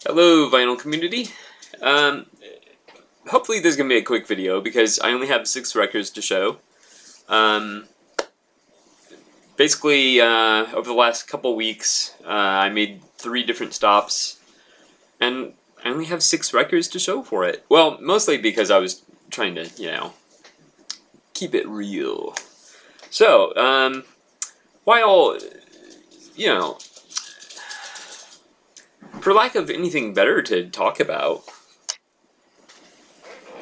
Hello, vinyl community. Um, Hopefully this is going to be a quick video because I only have 6 records to show. Um, over the last couple weeks, I made 3 different stops, and I only have 6 records to show for it. Well, mostly because I was trying to, keep it real. So, while, you know, for lack of anything better to talk about,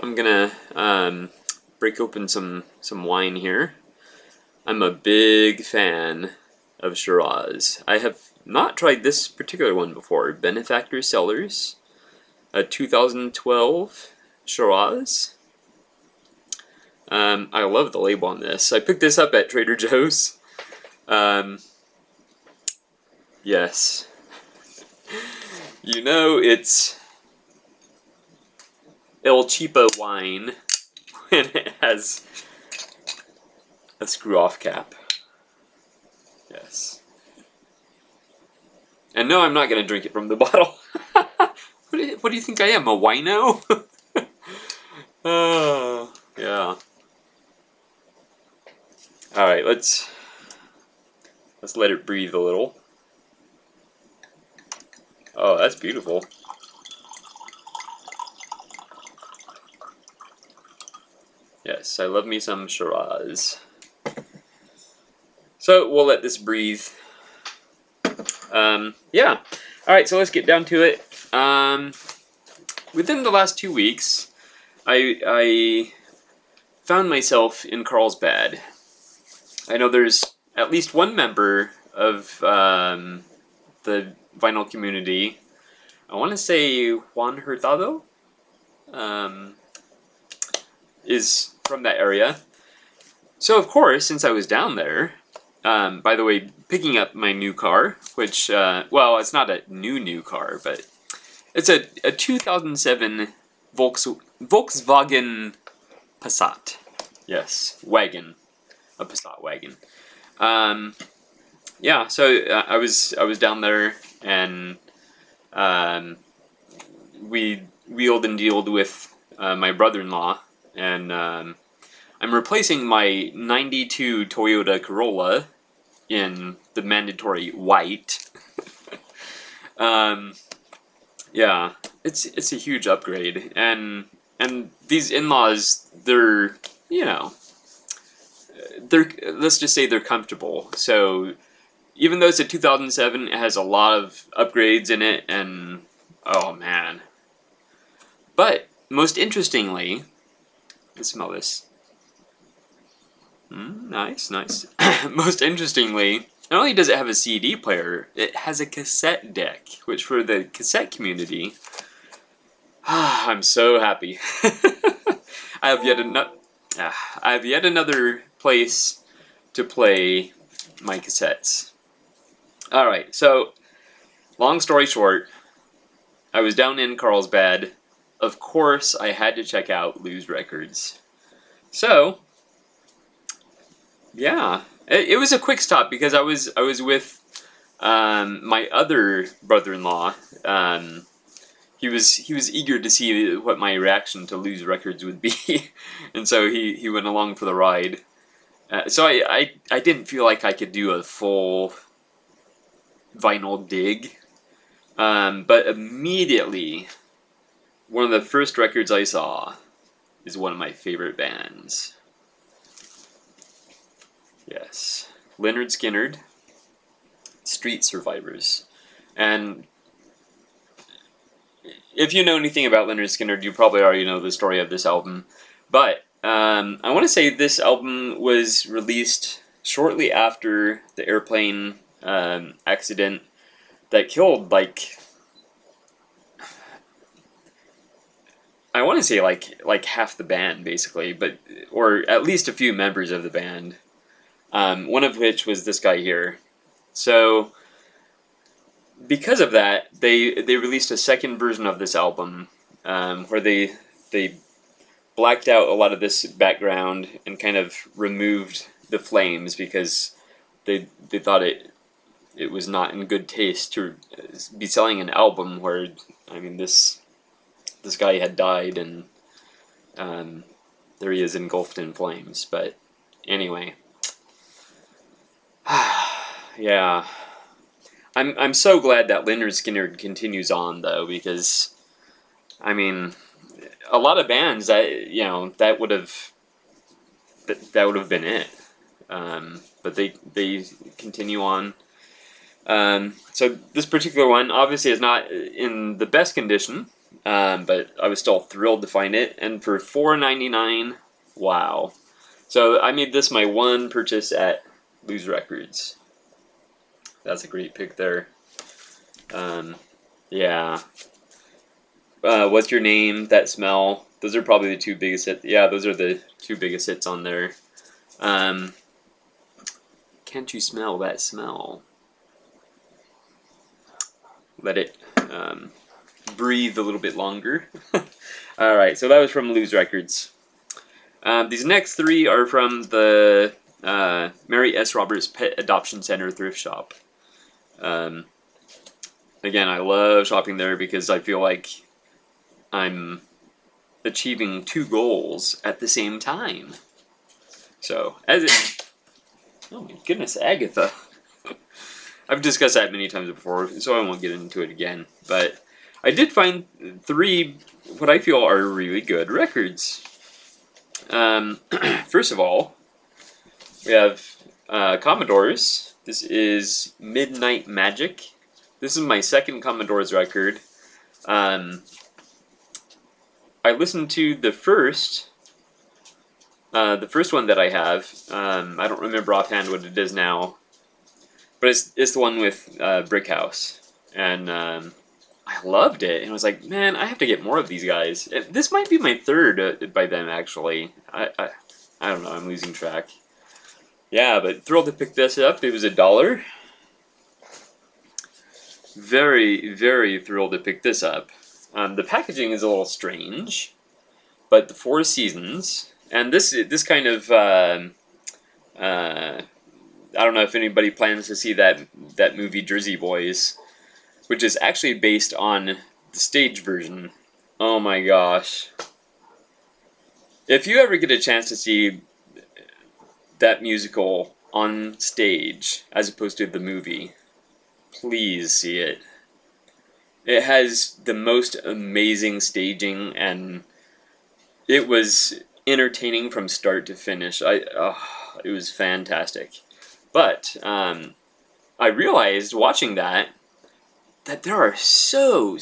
I'm gonna break open some wine here. I'm a big fan of Shiraz. I have not tried this particular one before. Benefactor Cellars, a 2012 Shiraz. I love the label on this. I picked this up at Trader Joe's. Yes. You know it's El Cheapo wine when it has a screw-off cap. Yes. And no, I'm not going to drink it from the bottle. What do you think I am, a wino? Oh, yeah. Alright, let's let it breathe a little. Oh, that's beautiful. Yes, I love me some Shiraz. So, we'll let this breathe. Yeah. Alright, so let's get down to it. Within the last 2 weeks, I found myself in Carlsbad. I know there's at least one member of the vinyl community. I want to say Juan Hurtado is from that area. So of course, since I was down there, by the way, picking up my new car, which, well, it's not a new car, but it's a 2007 Volkswagen Passat. Yes, wagon. A Passat wagon. Yeah, so I was down there, and we wheeled and dealed with my brother-in-law, and I'm replacing my '92 Toyota Corolla in the mandatory white. Yeah, it's a huge upgrade, and these in-laws, they're, let's just say they're comfortable. So even though it's a 2007, it has a lot of upgrades in it, and oh man. But most interestingly, let's smell this. Nice. Most interestingly, not only does it have a CD player, it has a cassette deck, which for the cassette community, I'm so happy. I have yet another place to play my cassettes. Alright, so, long story short, I was down in Carlsbad. Of course, I had to check out Lose Records. So, yeah, it was a quick stop because I was with my other brother-in-law. He was eager to see what my reaction to Lose Records would be, and so he went along for the ride. So I didn't feel like I could do a full vinyl dig, but immediately one of the first records I saw is one of my favorite bands. Yes, Lynyrd Skynyrd, Street Survivors. And if you know anything about Lynyrd Skynyrd, you probably already know the story of this album. But I want to say this album was released shortly after the airplane accident that killed, like, I want to say like half the band, basically, or at least a few members of the band. One of which was this guy here. So, because of that, they released a second version of this album, where they blacked out a lot of this background and kind of removed the flames because they thought it it was not in good taste to be selling an album where, I mean, this guy had died, and there he is engulfed in flames. But anyway, yeah, I'm so glad that Lynyrd Skynyrd continues on, though, because I mean, a lot of bands that that would have been it, but they continue on. So this particular one obviously is not in the best condition, but I was still thrilled to find it, and for $4.99, wow! So I made this my one purchase at Lose Records. That's a great pick there. Yeah. What's Your Name? That Smell. Those are probably the two biggest hits. Yeah, those are the two biggest hits on there. Can't You Smell That Smell? Let it breathe a little bit longer. Alright, so that was from Lose Records. These next three are from the Mary S. Roberts Pet Adoption Center thrift shop. Again, I love shopping there because I feel like I'm achieving two goals at the same time. So, oh my goodness, Agatha. I've discussed that many times before, so I won't get into it again. But I did find three, what I feel are really good records. First of all, we have Commodores. This is Midnight Magic. This is my second Commodores record. I listened to the first one that I have. I don't remember offhand what it is now, but it's the one with Brick House, and I loved it. And I was like, man, I have to get more of these guys. This might be my third by them, actually. I don't know. I'm losing track. Yeah, but thrilled to pick this up. It was $1. Very, very thrilled to pick this up. The packaging is a little strange, but the Four Seasons, and this kind of I don't know if anybody plans to see that movie Jersey Boys, which is actually based on the stage version. Oh my gosh! If you ever get a chance to see that musical on stage as opposed to the movie, please see it. It has the most amazing staging, and it was entertaining from start to finish. It was fantastic. But I realized watching that there are so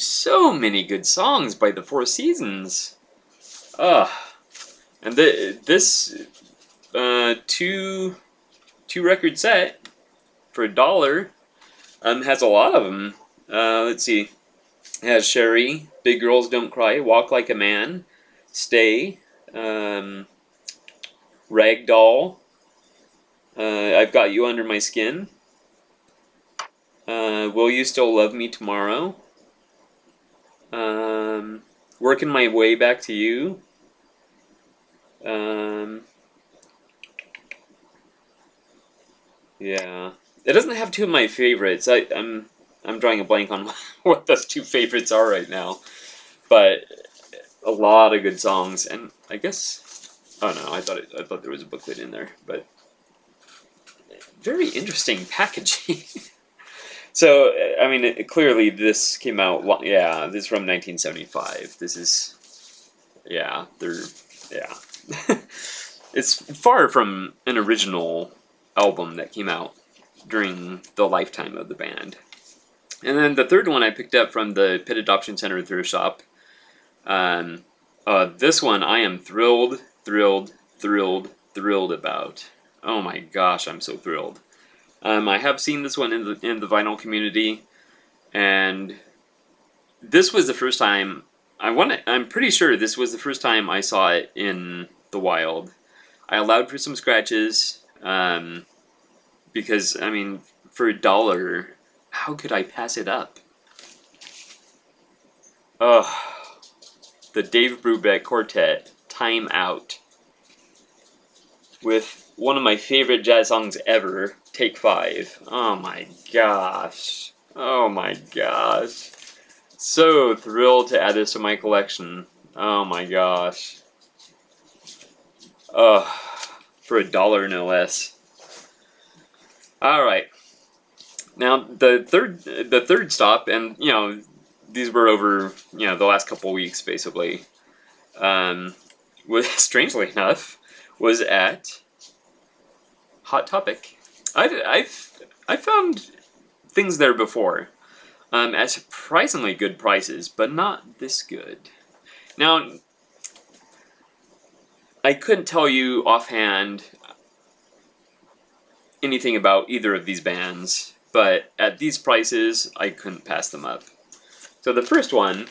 many good songs by the Four Seasons. And this two record set for $1 has a lot of them. Let's see. It has Sherry, Big Girls Don't Cry, Walk Like a Man, Stay, Ragdoll, I've Got You Under My Skin, Will You Still Love Me Tomorrow, Working My Way Back to You, yeah. It doesn't have two of my favorites. I'm drawing a blank on what those two favorites are right now. But a lot of good songs, and I guess, oh no, I thought there was a booklet in there, but very interesting packaging. So, I mean, clearly this came out, yeah, this is from 1975. This is, yeah, it's far from an original album that came out during the lifetime of the band. And then the third one I picked up from the Pet Adoption Center thrift shop. This one I am thrilled about. Oh my gosh, I'm so thrilled. I have seen this one in the vinyl community, and this was the first time I'm pretty sure this was the first time I saw it in the wild. I allowed for some scratches, because I mean, for $1, how could I pass it up? Ugh. The Dave Brubeck Quartet, Time Out. With one of my favorite jazz songs ever, Take 5. Oh my gosh. Oh my gosh. So thrilled to add this to my collection. Oh my gosh. For $1 no less. Alright. Now the third stop, and you know, these were over, you know, the last couple weeks basically. Was strangely enough was at Hot Topic. I've found things there before, at surprisingly good prices, but not this good. Now, I couldn't tell you offhand anything about either of these bands, but at these prices, I couldn't pass them up. So the first one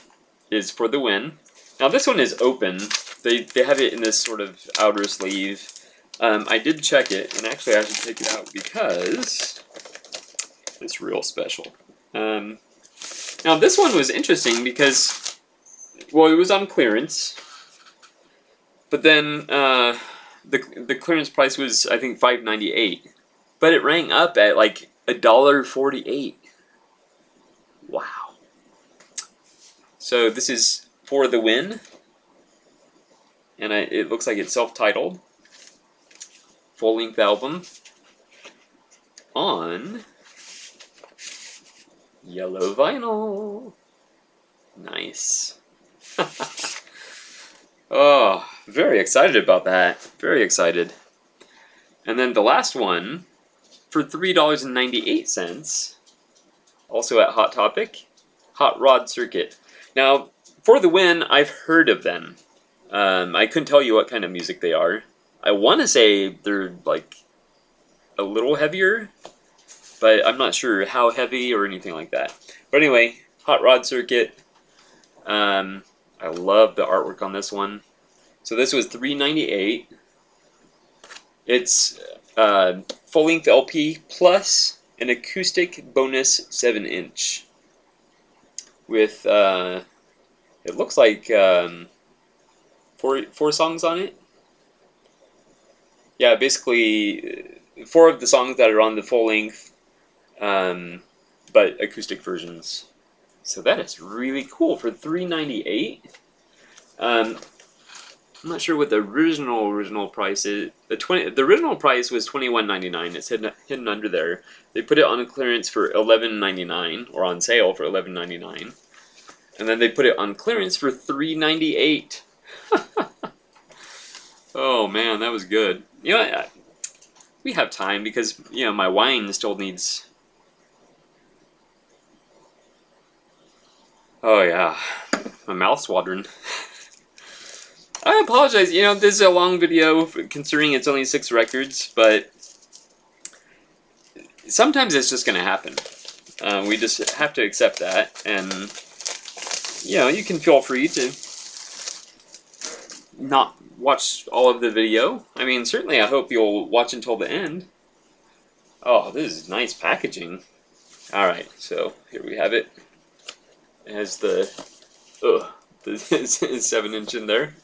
is For the Win. Now this one is open. They have it in this sort of outer sleeve. I did check it, and actually I should take it out because it's real special. Now this one was interesting because, well, it was on clearance, but then the clearance price was, I think, $5.98, but it rang up at like $1.48. Wow. So this is For the Win, and it looks like it's self-titled, full-length album on yellow vinyl. Nice. Oh, very excited about that. Very excited. And then the last one, for $3.98, also at Hot Topic, Hot Rod Circuit. Now, For the Win, I've heard of them. I couldn't tell you what kind of music they are. I want to say they're like a little heavier, but I'm not sure how heavy or anything like that. But anyway, Hot Rod Circuit. I love the artwork on this one. So this was $3.98. It's full-length LP plus an acoustic bonus 7-inch with it looks like four songs on it. Yeah, basically 4 of the songs that are on the full length, but acoustic versions. So that is really cool for $3.98. I'm not sure what the original price is. The original price was $21.99. It's hidden under there. They put it on a clearance for $11.99, or on sale for $11.99, and then they put it on clearance for $3.98. Oh man, that was good. You know, we have time because, you know, my wine still needs. Oh yeah, my mouth's watering. I apologize, you know, this is a long video considering it's only 6 records, but sometimes it's just going to happen. We just have to accept that, and, you know, you can feel free to not watch all of the video. I mean, certainly I hope you'll watch until the end. Oh, this is nice packaging. Alright, so here we have it. It has the 7-inch in there.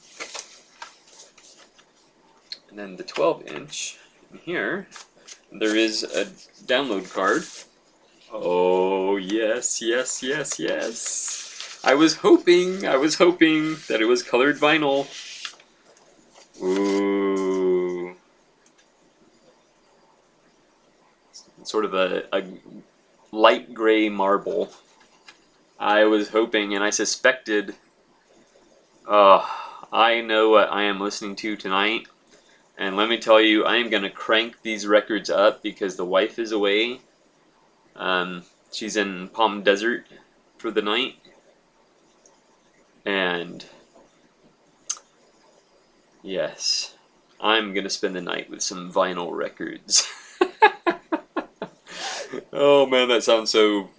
And then the 12-inch in here. There is a download card. Oh, yes, yes, yes, yes. I was hoping that it was colored vinyl. Ooh. Sort of a light gray marble. I was hoping, and I suspected. I know what I am listening to tonight. And let me tell you, I am going to crank these records up because the wife is away. She's in Palm Desert for the night. And yes, I'm going to spend the night with some vinyl records. Oh man, that sounds so.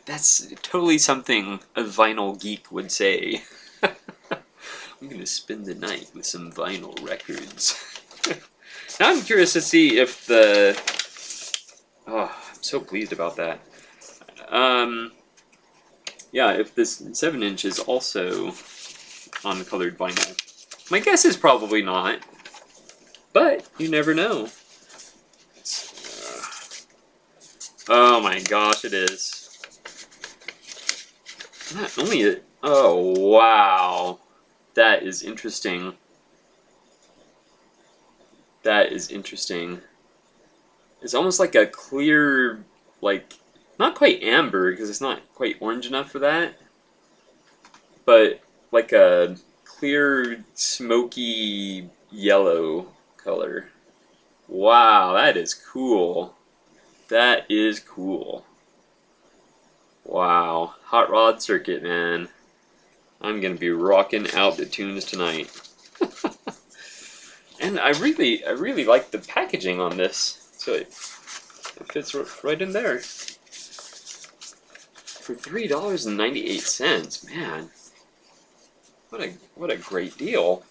That's totally something a vinyl geek would say. I'm going to spend the night with some vinyl records. Now I'm curious to see if the. Oh, I'm so pleased about that. Yeah, if this 7-inch is also on colored vinyl. My guess is probably not, but you never know. Oh my gosh, it is. Not only it. Oh wow, that is interesting. That is interesting. It's almost like a clear, like, not quite amber because it's not quite orange enough for that, but like a clear, smoky yellow color. Wow, that is cool. That is cool. Wow, Hot Rod Circuit, man. I'm gonna be rocking out the tunes tonight. And I really like the packaging on this. So it fits right in there. For $3.98, man. What a great deal.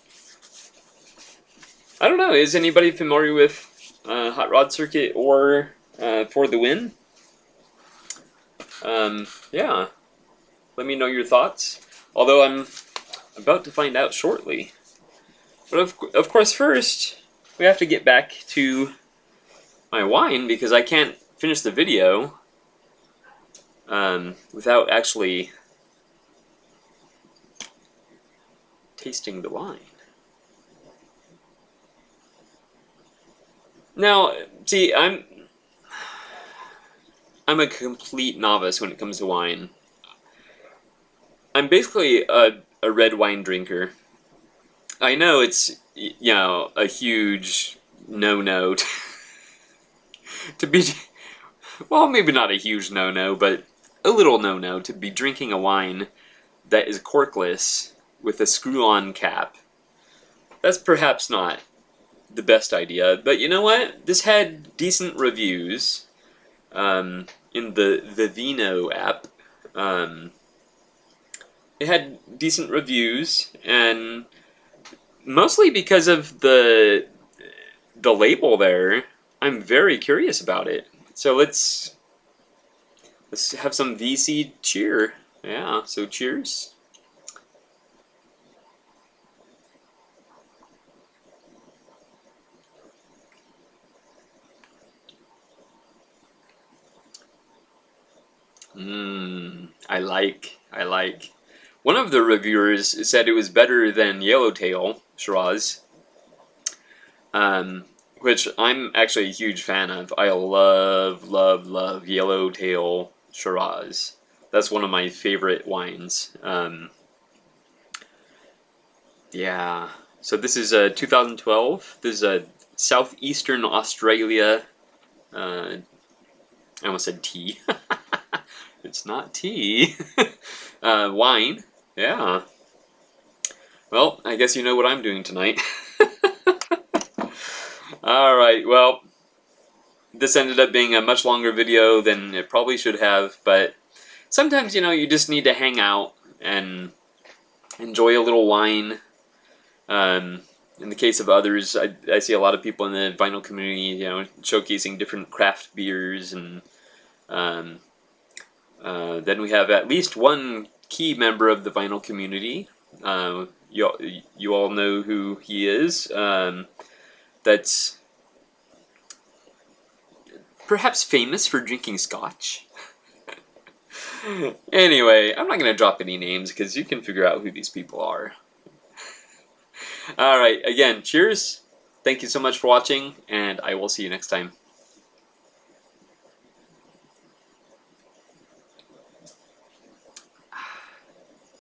I don't know, is anybody familiar with Hot Rod Circuit or For the Win? Yeah. Let me know your thoughts. Although I'm about to find out shortly. But of course, first, we have to get back to my wine, because I can't finish the video without actually tasting the wine. Now, see, I'm a complete novice when it comes to wine. I'm basically a red wine drinker. I know it's, you know, a huge no-no to be, well, maybe not a huge no-no, but a little no-no to be drinking a wine that is corkless with a screw-on cap. That's perhaps not the best idea, but you know what? This had decent reviews in the Vivino app. It had decent reviews, and mostly because of the label there, I'm very curious about it. So let's have some VC cheer. Yeah, so cheers. I like. One of the reviewers said it was better than Yellowtail Shiraz, which I'm actually a huge fan of. I love Yellowtail Shiraz. That's one of my favorite wines. Yeah. So this is 2012. This is a Southeastern Australia. I almost said tea. It's not tea. Wine. Yeah. Well, I guess you know what I'm doing tonight. Alright, well, this ended up being a much longer video than it probably should have, but sometimes, you know, you just need to hang out and enjoy a little wine. In the case of others, I see a lot of people in the vinyl community, you know, showcasing different craft beers, and then we have at least one key member of the vinyl community. You all know who he is. That's perhaps famous for drinking scotch. Anyway, I'm not going to drop any names because you can figure out who these people are. Alright, again, cheers. Thank you so much for watching, and I will see you next time.